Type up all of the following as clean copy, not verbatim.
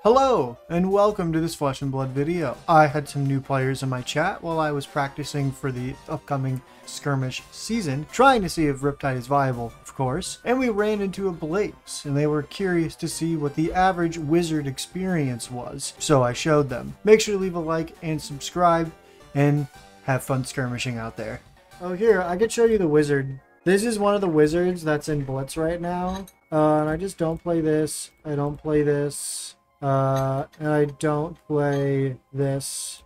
Hello, and welcome to this Flesh and Blood video. I had some new players in my chat while I was practicing for the upcoming skirmish season, trying to see if Riptide is viable, of course, and we ran into a Blitz, and they were curious to see what the average wizard experience was, so I showed them. Make sure to leave a like and subscribe, and have fun skirmishing out there. Oh, here, I could show you the wizard. This is one of the wizards that's in Blitz right now, and I just don't play this, I don't play this. And I don't play this.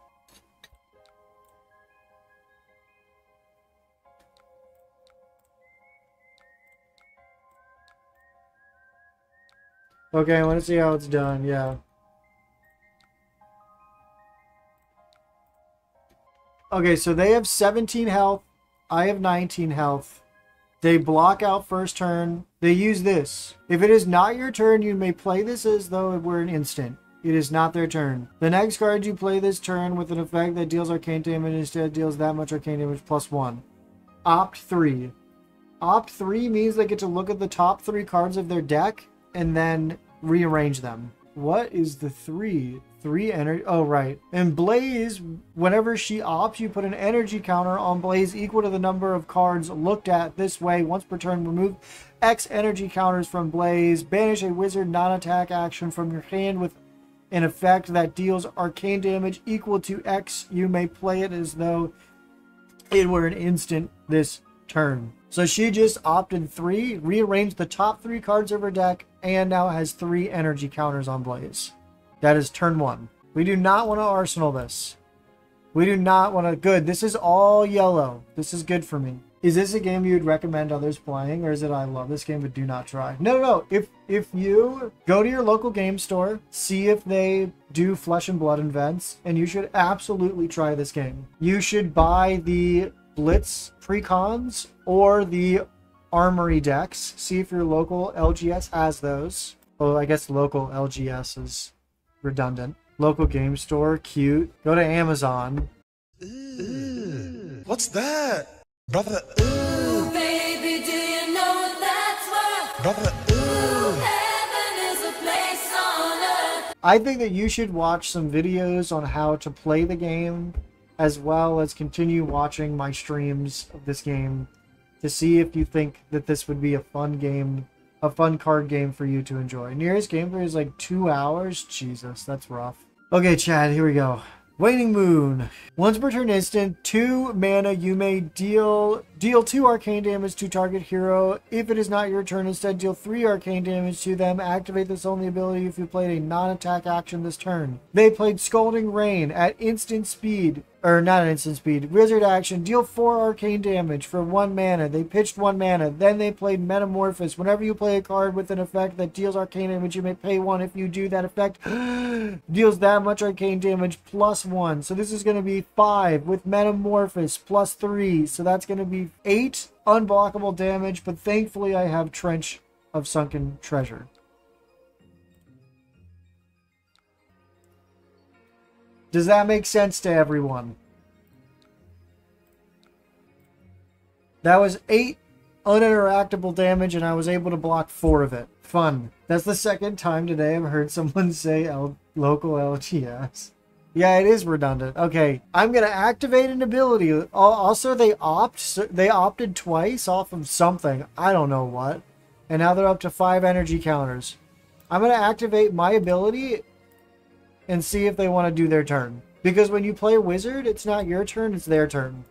Okay, I want to see how it's done, yeah. Okay, so they have 17 health. I have 19 health. They block out first turn. They use this. If it is not your turn, you may play this as though it were an instant. It is not their turn. The next card you play this turn with an effect that deals arcane damage instead deals that much arcane damage +1. Opt 3. Opt 3 means they get to look at the top 3 cards of their deck and then rearrange them. What is the 3? 3 energy. Oh, right. And Blaze, whenever she opts, you put an energy counter on Blaze equal to the number of cards looked at this way. Once per turn, remove X energy counters from Blaze. Banish a wizard non-attack action from your hand with an effect that deals arcane damage equal to X. You may play it as though it were an instant this turn. So she just opted 3, rearranged the top 3 cards of her deck, and now has 3 energy counters on Blaze. That is turn 1. We do not want to arsenal this. We do not want to... Good. This is all yellow. This is good for me. Is this a game you would recommend others playing, or is it I love this game but do not try? No. If you go to your local game store, see if they do Flesh and Blood events, and you should absolutely try this game. You should buy the Blitz precons or the Armory decks. See if your local LGS has those. Well, I guess local LGS is redundant. Local game store, cute. Go to Amazon. Ew. What's that? Brother, Ooh, baby, do you know what that's worth? brother, Ooh, heaven is a place on earth. I think that you should watch some videos on how to play the game, as well as continue watching my streams of this game to see if you think that this would be a fun game, a fun card game for you to enjoy. Nearest gameplay is like 2 hours. Jesus, that's rough. Okay, Chad, here we go. Waning Moon. Once per turn instant, 2 mana, you may deal 2 arcane damage to target hero. If it is not your turn, instead deal 3 arcane damage to them. Activate this only ability if you played a non-attack action this turn. They played Scalding Rain at instant speed. Or not at instant speed. Wizard action. Deal 4 arcane damage for 1 mana. They pitched 1 mana. Then they played Metamorphosis. Whenever you play a card with an effect that deals arcane damage, you may pay 1. If you do, that effect deals that much arcane damage +1. So this is going to be 5 with Metamorphosis +3. So that's going to be 8 unblockable damage. But thankfully I have Trench of Sunken Treasure. Does that make sense to everyone? That was 8 uninteractable damage, and I was able to block 4 of it. Fun. That's the second time today I've heard someone say local LGS. Yeah, it is redundant. Okay, I'm going to activate an ability. Also, they opted twice off of something. I don't know what. And now they're up to 5 energy counters. I'm going to activate my ability and see if they want to do their turn. Because when you play Wizard, it's not your turn, it's their turn.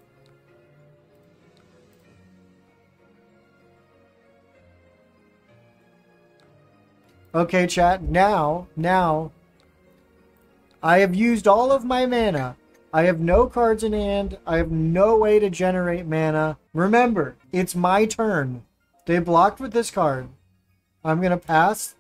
Okay, chat, now, I have used all of my mana. I have no cards in hand. I have no way to generate mana. Remember, it's my turn. They blocked with this card. I'm going to pass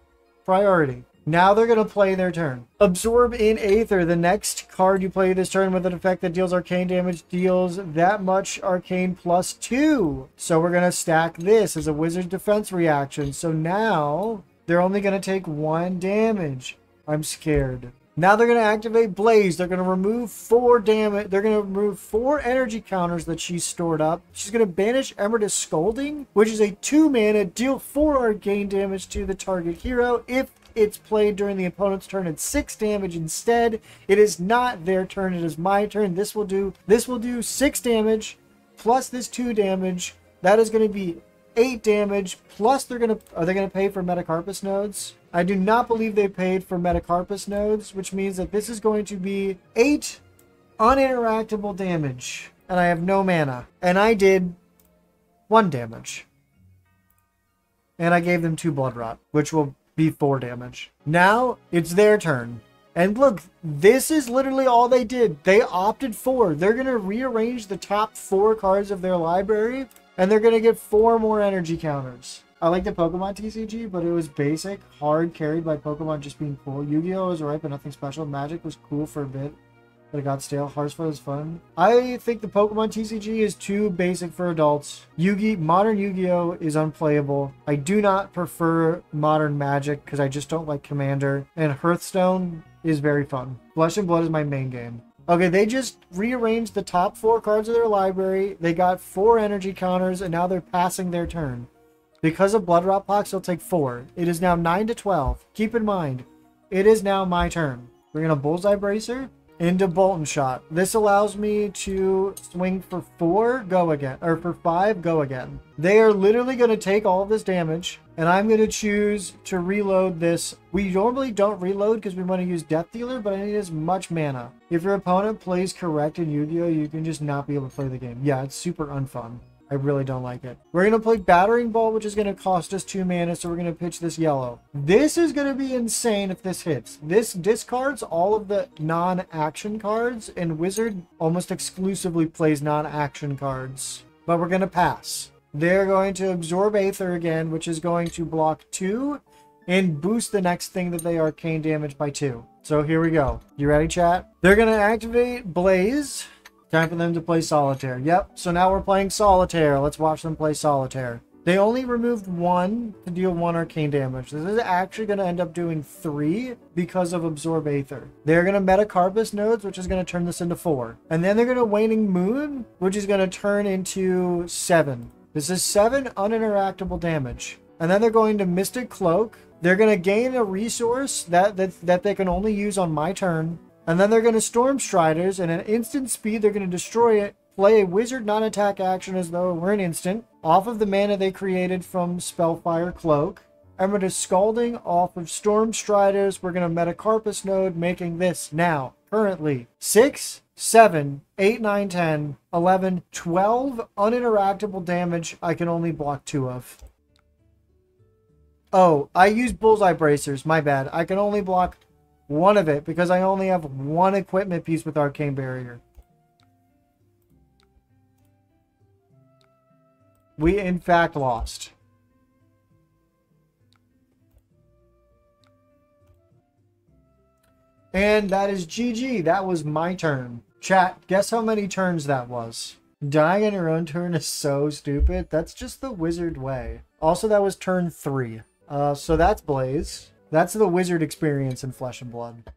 priority. Now they're going to play their turn. Absorb in Aether. The next card you play this turn with an effect that deals arcane damage deals that much arcane +2. So we're going to stack this as a wizard defense reaction. So now they're only going to take 1 damage. I'm scared. Now they're going to activate Blaze. They're going to remove 4 damage. They're going to remove 4 energy counters that she's stored up. She's going to banish Emeritus Scolding, which is a 2 mana, deal 4 arcane damage to the target hero. If it's played during the opponent's turn, it's 6 damage instead. It is not their turn, it is my turn. This will do 6 damage plus this 2 damage. That is going to be 8 damage, plus are they going to pay for Metacarpus nodes? I do not believe they paid for Metacarpus nodes, which means that this is going to be 8 uninteractable damage. And I have no mana. And I did 1 damage. And I gave them 2 Blood Rot, which will be 4 damage. Now, it's their turn. And look, this is literally all they did. They opted for. They're going to rearrange the top 4 cards of their library, and they're going to get 4 more energy counters. I like the Pokemon TCG, but it was basic, hard, carried by Pokemon just being cool. Yu-Gi-Oh! Was right, but nothing special. Magic was cool for a bit, but it got stale. Hearthstone was fun. I think the Pokemon TCG is too basic for adults. Modern Yu-Gi-Oh! Is unplayable. I do not prefer Modern Magic because I just don't like Commander. And Hearthstone is very fun. Flesh and Blood is my main game. Okay, they just rearranged the top 4 cards of their library. They got 4 energy counters, and now they're passing their turn. Because of Blood Rot Pox, they'll take 4. It is now 9 to 12. Keep in mind, it is now my turn. We're going to Bullseye Bracer into Bolton Shot. This allows me to swing for 4, go again. Or for 5, go again. They are literally going to take all of this damage, and I'm going to choose to reload this. We normally don't reload because we want to use Death Dealer, but I need as much mana. If your opponent plays correct in Yu-Gi-Oh!, you can just not be able to play the game. Yeah, it's super unfun. I really don't like it. We're going to play Battering Ball, which is going to cost us 2 mana, so we're going to pitch this yellow. This is going to be insane if this hits. This discards all of the non-action cards, and Wizard almost exclusively plays non-action cards. But we're going to pass. They're going to Absorb Aether again, which is going to block 2 and boost the next thing that they arcane damage by 2. So here we go. You ready, chat? They're going to activate Blaze. Time for them to play Solitaire. Yep, so now we're playing Solitaire. Let's watch them play Solitaire. They only removed 1 to deal 1 arcane damage. This is actually going to end up doing 3 because of Absorb Aether. They're going to Metacarpus nodes, which is going to turn this into 4. And then they're going to Waning Moon, which is going to turn into 7. This is 7 uninteractable damage. And then they're going to Mystic Cloak. They're going to gain a resource that they can only use on my turn. And then they're going to Storm Striders, and at instant speed, they're going to destroy it, play a Wizard non-attack action as though it were an instant, off of the mana they created from Spellfire Cloak. And we're just Scalding off of Storm Striders. We're going to Metacarpus node, making this now, currently, 6, 7, 8, 9, 10, 11, 12 uninteractable damage I can only block 2 of. Oh, I used Bullseye Bracers, my bad. I can only block 1 of it because I only have 1 equipment piece with Arcane Barrier. We in fact lost. And that is GG. That was my turn. Chat, guess how many turns that was? Dying on your own turn is so stupid. That's just the Wizard way. Also, that was turn 3. So that's Blaze. That's the Wizard experience in Flesh and Blood.